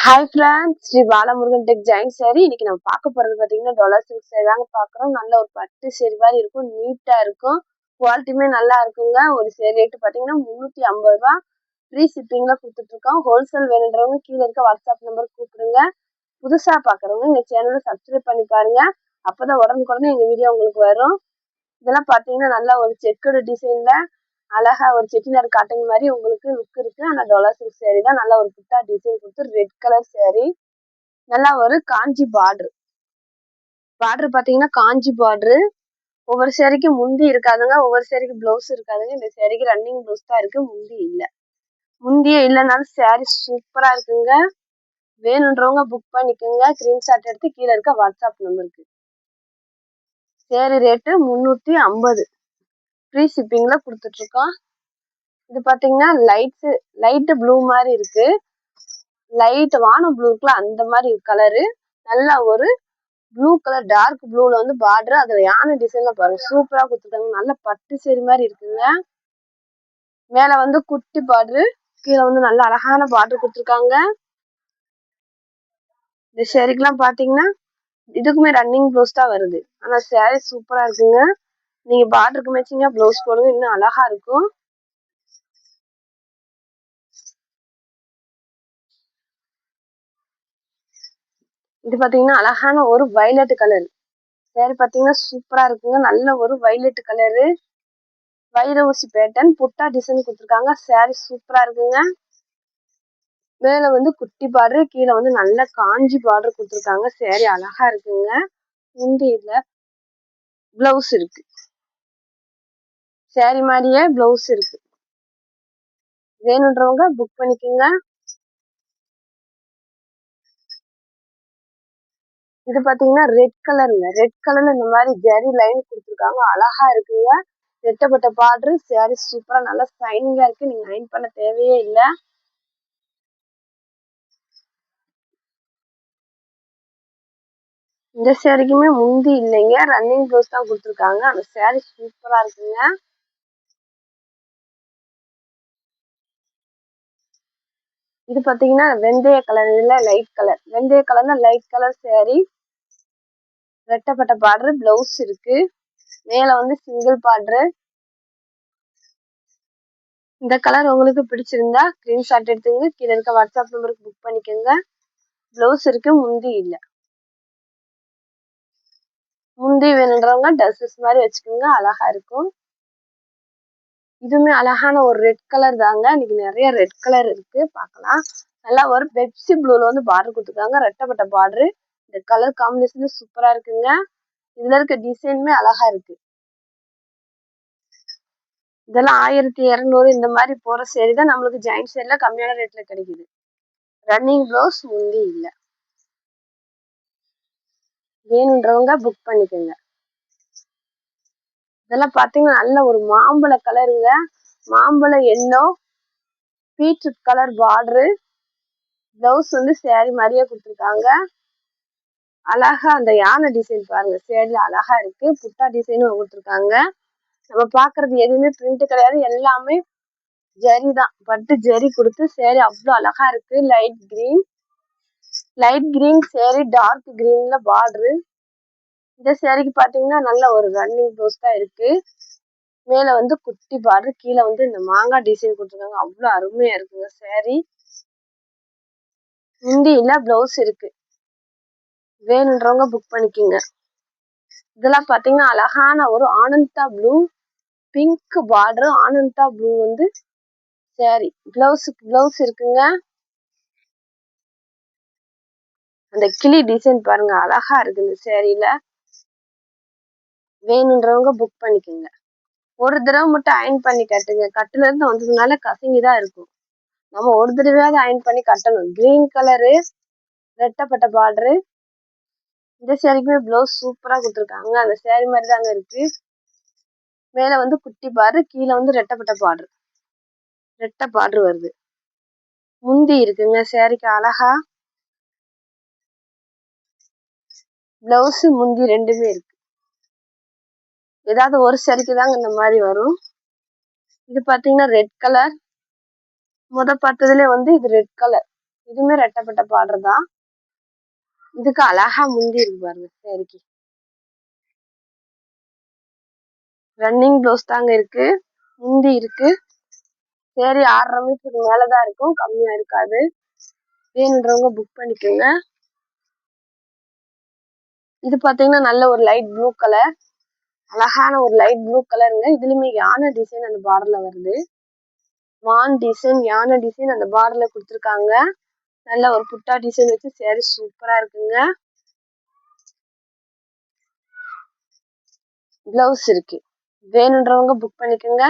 Hi friends, Shri Balamurugan tech ஜாயின் சாரி. இன்னைக்கு நம்ம பார்க்க போறது பார்த்தீங்கன்னா டொலர் சில்க் சாரி தாங்க பார்க்குறோம். நல்ல ஒரு பட்டு சாரி மாதிரி இருக்கும், நீட்டாக இருக்கும், குவாலிட்டியுமே நல்லா இருக்குங்க. ஒரு சாரி ரேட்டு பார்த்தீங்கன்னா 350 ரூபா. ஃப்ரீ ஷிப்பிங்கில் கொடுத்துட்ருக்கோம். ஹோல்சேல் வேணுன்றவங்க கீழே இருக்க வாட்ஸ்அப் நம்பர் கூப்பிடுங்க. புதுசாக பார்க்குறவங்க எங்கள் சேனலை சப்ஸ்கிரைப் பண்ணி பாருங்க. அப்போ தான் உடனுக்குடனே எங்கள் வீடியோ உங்களுக்கு வரும். இதெல்லாம் பார்த்தீங்கன்னா நல்லா ஒரு செக்குடு டிசைனில் அழகா ஒரு செட்டிநாடு காட்டன் மாதிரி உங்களுக்கு லுக் இருக்கு. ஆனா டொலர் சில்க் சாரி தான். நல்லா ஒரு புட்டா டிசைன் கொடுத்து ரெட் கலர் சாரி. நல்லா ஒரு காஞ்சி பார்டர் பாத்தீங்கன்னா காஞ்சி பார்டர். ஒவ்வொரு சாரிக்கு முந்தி இருக்காதுங்க, ஒவ்வொரு சாரிக்கு பிளவுஸ் இருக்காதுங்க. இந்த சாரிக்கு ரன்னிங் பிளவுஸ் தான் இருக்கு, முந்தி இல்ல. முந்தியே இல்லைனாலும் சாரி சூப்பரா இருக்குங்க. வேணுன்றவங்க புக் பண்ணிக்கோங்க. ஸ்கிரீன்ஷாட் எடுத்து கீழே இருக்க வாட்ஸ்அப் நம்பருக்கு. சாரி ரேட்டு 350, ஃப்ரீ ஷிப்பிங்ல கொடுத்துட்டு இருக்கோம். இது பாத்தீங்கன்னா லைட் ப்ளூ மாதிரி இருக்கு, லைட் வானம் ப்ளூ இருக்குல்ல அந்த மாதிரி கலரு. நல்லா ஒரு ப்ளூ கலர் டார்க் ப்ளூல வந்து பார்டர், அதுல யானை டிசைன்ல பாருங்க சூப்பரா கொடுத்துருக்காங்க. நல்ல பட்டு சேரி மாதிரி இருக்குங்க. மேல வந்து குட்டி பார்டர், கீழே வந்து நல்ல அழகான பார்டர் கொடுத்துருக்காங்க. இந்த சேரீக்கெல்லாம் பாத்தீங்கன்னா இதுக்குமே ரன்னிங் ப்ளவுஸ் தான் வருது. ஆனா சேரீ சூப்பரா இருக்குங்க. நீங்க பார்டருக்கு மேட்சிங்கா ப்ளவுஸ் போடுங்க, இன்னும் அழகா இருக்கும். இது பாத்தீங்கன்னா அழகான ஒரு வயலட் கலர் சேரீ, பாத்தீங்கன்னா சூப்பரா இருக்குங்க. நல்ல ஒரு வயலட் கலரு, வைர ஊசி பேட்டர்ன் புட்டா டிசைன் கொடுத்துருக்காங்க. சாரி சூப்பரா இருக்குங்க. மேல வந்து குட்டி பார்டர், கீழே வந்து நல்ல காஞ்சி பார்டர் கொடுத்துருக்காங்க. சாரி அழகா இருக்குங்க. முந்தியில பிளவுஸ் இருக்கு, சாரி மாதிரியே பிளவுஸ் இருக்கு. வேணுன்றவங்க புக் பண்ணிக்கோங்க. இது பாத்தீங்கன்னா ரெட் கலருங்க. ரெட் கலர்ல இந்த மாதிரி ஜரி லைன் கொடுத்துருக்காங்க, அழகா இருக்குங்க. ரெட்டப்பட்ட பார்டர், சாரி சூப்பரா நல்லா ஷைனிங்கா இருக்கு. நீங்க அயன் பண்ண தேவையே இல்லை. இந்த சேரீக்குமே முந்தி இல்லைங்க, ரன்னிங் ப்ளவுஸ் தான் கொடுத்துருக்காங்க. அந்த சேரீ சூப்பரா இருக்குங்க. இது பாத்தீங்கன்னா வெந்தய கலர், இல்ல லைட் கலர். வெந்தய கலர்னா லைட் கலர் சேரீ, ரெட்டப்பட்ட பார்டர், பிளவுஸ் இருக்கு. மேல வந்து சிங்கிள் பார்டர். இந்த கலர் உங்களுக்கு பிடிச்சிருந்தா ஸ்கிரீன்ஷாட் எடுத்துங்க, கீழே இருக்க வாட்ஸ்அப் நம்பருக்கு புக் பண்ணிக்கோங்க. பிளவுஸ் இருக்கு, முந்தி இல்ல. முந்தி வேணுன்றவங்க ட்ரெஸ்ஸஸ் மாதிரி வச்சுக்கோங்க, அழகா இருக்கும். இதுவுமே அழகான ஒரு ரெட் கலர் தாங்க. இன்னைக்கு நிறைய ரெட் கலர் இருக்கு, பார்க்கலாம். நல்லா ஒரு பெப்சி ப்ளூல வந்து பார்டர் கொடுத்துருக்காங்க, ரெட்டப்பட்ட பார்டர். இந்த கலர் காம்பினேஷன் சூப்பரா இருக்குங்க. இதுல இருக்க டிசைனுமே அழகா இருக்கு. இதெல்லாம் 1200 இந்த மாதிரி போற சேரி தான் நம்மளுக்கு ஜாயின் சேரில கம்மியான ரேட்ல கிடைக்குது. ரன்னிங் ப்ளவுஸ், முந்தி இல்ல. வேணுன்றவங்க புக் பண்ணிக்கோங்க. இதெல்லாம் பாத்தீங்கன்னா நல்ல ஒரு மாம்பழ கலருங்க, மாம்பழ yellow, beetroot colour border. Blouse வந்து சேரீ மாதிரியே கொடுத்துருக்காங்க. அழகா அந்த யானை டிசைன் பாருங்க, சேரீல அழகா இருக்கு. புட்டா டிசைனும் கொடுத்துருக்காங்க. நம்ம பாக்குறது எதுவுமே பிரிண்ட் கிடையாது, எல்லாமே ஜரி தான். பட்டு ஜரி கொடுத்து சேரீ அவ்வளோ அழகா இருக்கு. லைட் கிரீன் சேரீ, டார்க் கிரீன்ல பார்டரு. இந்த சேரீக்கு பாத்தீங்கன்னா நல்ல ஒரு ரன்னிங் ப்ளவுஸ் தான் இருக்கு. மேல வந்து குட்டி பார்டர், கீழே வந்து இந்த மாங்காய் டிசைன் கொடுத்துருக்காங்க. அவ்வளோ அருமையா இருக்குங்க சேரீ. முந்தி இல்ல, பிளவுஸ் இருக்கு. வேணுன்றவங்க புக் பண்ணிக்கோங்க. இதெல்லாம் பாத்தீங்கன்னா அழகான ஒரு Ananda blue, pink border, Ananda blue வந்து சாரி. பிளவுஸ் இருக்குங்க. அந்த கிளி டிசைன் பாருங்க, அழகா இருக்கு இந்த சேரீல. வேணுன்றவங்க புக் பண்ணிக்கோங்க. ஒரு தடவை மட்டும் அயன் பண்ணி கட்டுங்க, கட்டுல இருந்து வந்ததுனால கசங்கிதான் இருக்கும். நம்ம ஒரு தடவையாவது அயன் பண்ணி கட்டணும். கிரீன் கலரு, ரெட்டப்பட்ட பார்டரு. இந்த சேரீக்குமே பிளவுஸ் சூப்பரா கொடுத்துருக்காங்க, அந்த சேரீ மாதிரி தாங்க இருக்கு. மேல வந்து குட்டி பார்டர், கீழே வந்து ரெட்டப்பட்ட பார்டர், ரெட்டை பார்டர் வருது. முந்தி இருக்குங்க சேரீக்கு அழகா. பிளவுஸ் முந்தி ரெண்டுமே இருக்கு. ஏதாவது ஒரு சேரீக்கு தாங்க இந்த மாதிரி வரும். இது பாத்தீங்கன்னா ரெட் கலர். பார்த்ததுல வந்து இது ரெட் கலர். இதுவுமே ரெட்டப்பட்ட பார்டர் தான். இதுக்கு அழகா முந்தி இருக்கு பாருங்க. சரிக்கு ரன்னிங் ப்ளவுஸ் தாங்க இருக்கு, முந்தி இருக்கு. சரி 6.5 மீட்டருக்கு மேலதான் இருக்கும், கம்மியா இருக்காது. வேணுன்றவங்க புக் பண்ணிக்கோங்க. இது பாத்தீங்கன்னா நல்ல ஒரு லைட் ப்ளூ கலர், அழகான ஒரு லைட் ப்ளூ கலருங்க. இதுலயுமே யானை டிசைன் அந்த பார்டர்ல வருது. மான் டிசைன், யானை டிசைன் அந்த பார்டர்ல கொடுத்துருக்காங்க. நல்ல ஒரு புட்டா டிசைன் வச்சு சேரீ சூப்பரா இருக்குங்க. பிளவுஸ் இருக்கு, வேணுன்றவங்க புக் பண்ணிக்கோங்க.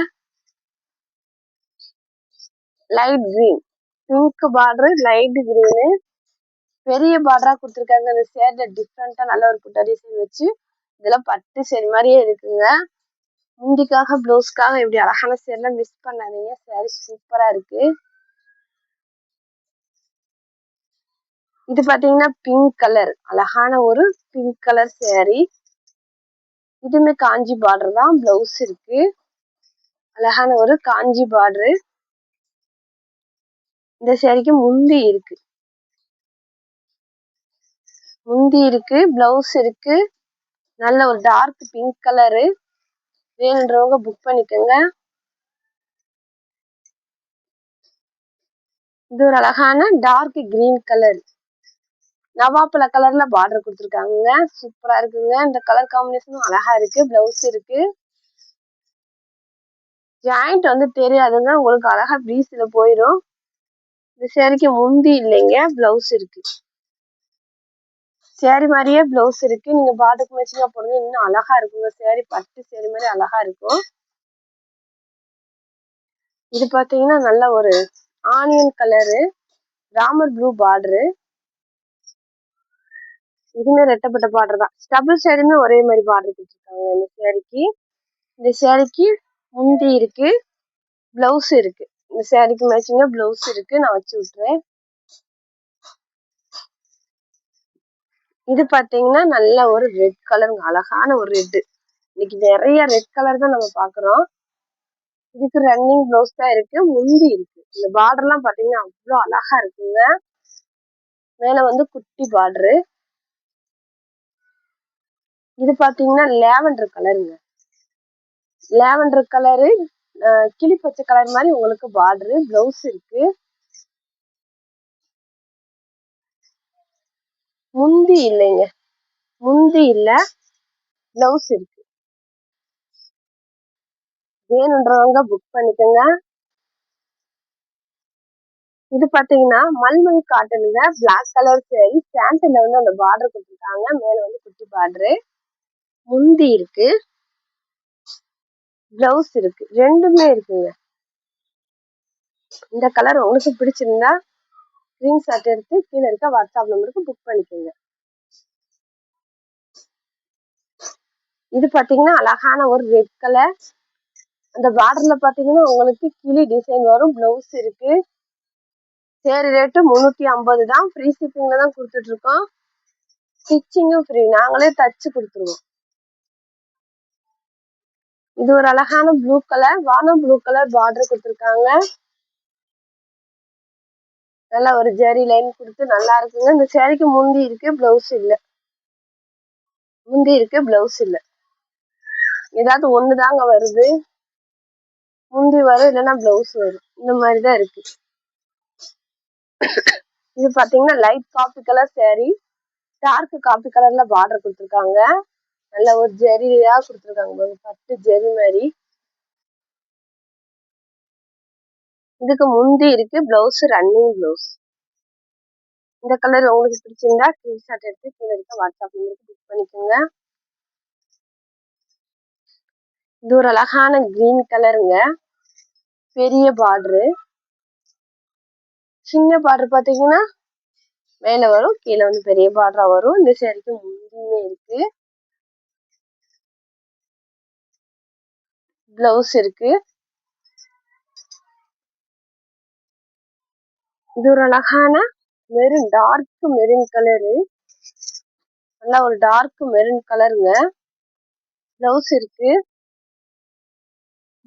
Light green, pink border, light green, பெரிய பார்டரா கொடுத்துருக்காங்க. அந்த சேரீல டிஃப்ரெண்டா நல்ல ஒரு புட்டா டிசைன் வச்சு இதெல்லாம் பட்டு சேரீ மாதிரியே இருக்குங்க. முந்திக்காக பிளவுஸ்க்காக இப்படி அழகான சேரீலாம் மிஸ் பண்ணாதீங்க, சேரீ சூப்பரா இருக்கு. இது பாத்தீங்கன்னா பிங்க் கலர், அழகான ஒரு பிங்க் கலர் சேரீ. இதுமே காஞ்சி பார்டர் தான், பிளவுஸ் இருக்கு. அழகான ஒரு காஞ்சி பார்டரு. இந்த சேரீக்கு முந்தி இருக்கு, முந்தி இருக்கு, பிளவுஸ் இருக்கு. நல்ல ஒரு டார்க் பிங்க் கலரு. வேணுன்றவங்க புக் பண்ணிக்கோங்க. இது ஒரு அழகான டார்க் கிரீன் கலர், நவாப்பழ கலர்ல பார்டர் கொடுத்துருக்காங்க. சூப்பரா இருக்குங்க. இந்த கலர் காம்பினேஷனும் அழகா இருக்கு. பிளவுஸ் இருக்கு. ஜாயிண்ட் வந்து தெரியாதுங்க, உங்களுக்கு அழகா ப்ரீஸ்ல போயிடும். இந்த சேரீக்கு முந்தி இல்லைங்க, பிளவுஸ் இருக்கு. சேரீ மாதிரியே பிளவுஸ் இருக்கு. நீங்க பார்டருக்கு மேட்சிங்கா போடுங்க, இன்னும் அழகா இருக்குங்க. சேரீ பட்டு சேரீ மாதிரி அழகா இருக்கும். இது பாத்தீங்கன்னா நல்ல ஒரு onion colour, Ramar blue border. இதுவுமே ரெட்டப்பட்ட பார்டர் தான். டபுள் சைடுமே ஒரே மாதிரி பார்டர் கொடுத்துருக்காங்க இந்த சேரீக்கு. இந்த சேரீக்கு முந்தி இருக்கு, பிளவுஸ் இருக்கு. இந்த சேரீக்கு மேட்சிங்கா பிளவுஸ் இருக்கு, நான் வச்சு விட்டுறேன். இது பாத்தீங்கன்னா நல்ல ஒரு ரெட் கலருங்க, அழகான ஒரு ரெட். இன்னைக்கு நிறைய ரெட் கலர் தான் நம்ம பாக்குறோம். இதுக்கு ரன்னிங் பிளவுஸ் தான் இருக்கு, முந்தி இருக்கு. இந்த பார்டர் எல்லாம் பாத்தீங்கன்னா அவ்வளவு அழகா இருக்குங்க. மேல வந்து குட்டி பார்டரு. இது பாத்தீங்கன்னா லேவண்டர் கலருங்க, லேவண்டர் கலரு, கிளி பச்சை கலர் மாதிரி உங்களுக்கு பார்டரு. பிளவுஸ் இருக்கு, முந்தி இல்லைங்க, முந்தி இல்ல, பிளவுஸ் இருக்கு. வேணுன்றவங்க புக் பண்ணிக்கோங்க. இது பாத்தீங்கன்னா மல்மல் காட்டனுங்க, பிளாக் கலர் சேரீ. சாண்டில்ல வந்து அந்த பார்டர் கொடுத்துருக்காங்க, மேல வந்து குட்டி பார்டரு. முந்தி இருக்கு, பிளவுஸ் இருக்கு, ரெண்டுமே இருக்குங்க. இந்த கலர் உங்களுக்கு பிடிச்சிருந்தா ஸ்கிரீன்ஷாட் எடுத்து கீழே இருக்க வாட்ஸ்அப் நம்பருக்கு புக் பண்ணிக்கோங்க. இது பாத்தீங்கன்னா அழகான ஒரு ரெட் கலர். அந்த பார்டர்ல பாத்தீங்கன்னா உங்களுக்கு கிளி டிசைன் வரும். பிளவுஸ் இருக்கு. சேரீ ரேட்டு 350 தான். ஃப்ரீ ஷிப்பிங்ல தான் கொடுத்துட்டு இருக்கோம். ஸ்டிச்சிங்கும் ஃப்ரீ, நாங்களே தச்சு கொடுத்துருவோம். இது ஒரு அழகான ப்ளூ கலர், வானம் ப்ளூ கலர் பார்டர் கொடுத்துருக்காங்க. நல்ல ஒரு ஜெரி லைன் கொடுத்து நல்லா இருக்குங்க. இந்த சேரீக்கு முந்தி இருக்கு, பிளவுஸ் இல்ல. முந்தி இருக்கு, பிளவுஸ் இல்ல. ஏதாவது ஒண்ணுதாங்க வருது, முந்தி வரும் இல்லைன்னா பிளவுஸ் வரும், இந்த மாதிரிதான் இருக்கு. இது பாத்தீங்கன்னா light coffee colour sari, dark coffee கலர்ல பார்டர் கொடுத்துருக்காங்க. நல்ல ஒரு ஜெரியா கொடுத்துருக்காங்க, பட்டு ஜெரி மாதிரி. இதுக்கு முந்தி இருக்கு, பிளவுஸ் ரன்னிங் பிளவுஸ். இந்த கலர் உங்களுக்கு பிடிச்சிருந்தா ஸ்கிரீன்ஷாட் எடுத்து கீழே இருக்க வாட்ஸ்அப் நம்பருக்கு புக் பண்ணிக்கோங்க. இது ஒரு அழகான கிரீன் கலருங்க, பெரிய பார்டரு. சின்ன பார்டர் பாத்தீங்கன்னா மேல வரும், கீழே வந்து பெரிய பார்டரா வரும். இந்த சேரீக்கு முந்தியுமே இருக்கு, பிளவுஸ் இருக்கு. இது ஒரு அழகான மெரூன், டார்க் மெரூன் கலரு, நல்லா ஒரு டார்க் மெரூன் கலருங்க. பிளவுஸ் இருக்கு,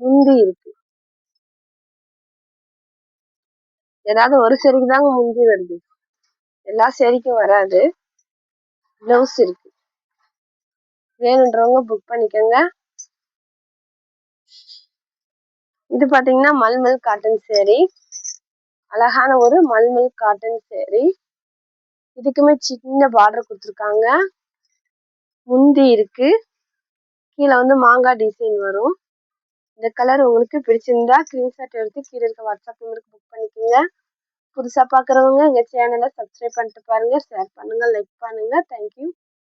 முந்தி இருக்கு. ஏதாவது ஒரு சேரீக்கு தாங்க முந்தி வருது, எல்லா சேரீக்கும் வராது. பிளவுஸ் இருக்கு, வேணுன்றவங்க புக் பண்ணிக்கோங்க. இது பாத்தீங்கன்னா மல்மல் காட்டன் சேரீ, அழகான ஒரு மல்மல் காட்டன் சேரீ. இதுக்குமே சின்ன பார்டர் கொடுத்துருக்காங்க, முந்தி இருக்கு, கீழே வந்து மாங்காய் டிசைன் வரும். இந்த கலர் உங்களுக்கு பிடிச்சிருந்தா ஸ்கிரீன்ஷாட் எடுத்து கீழே இருக்க வாட்ஸ்அப் நம்பருக்கு புக் பண்ணிக்கோங்க. புதுசா பாக்குறவங்க எங்க சேனலை சப்ஸ்கிரைப் பண்ணிட்டு பாருங்க, ஷேர் பண்ணுங்க, லைக் பண்ணுங்க. தேங்க்யூ.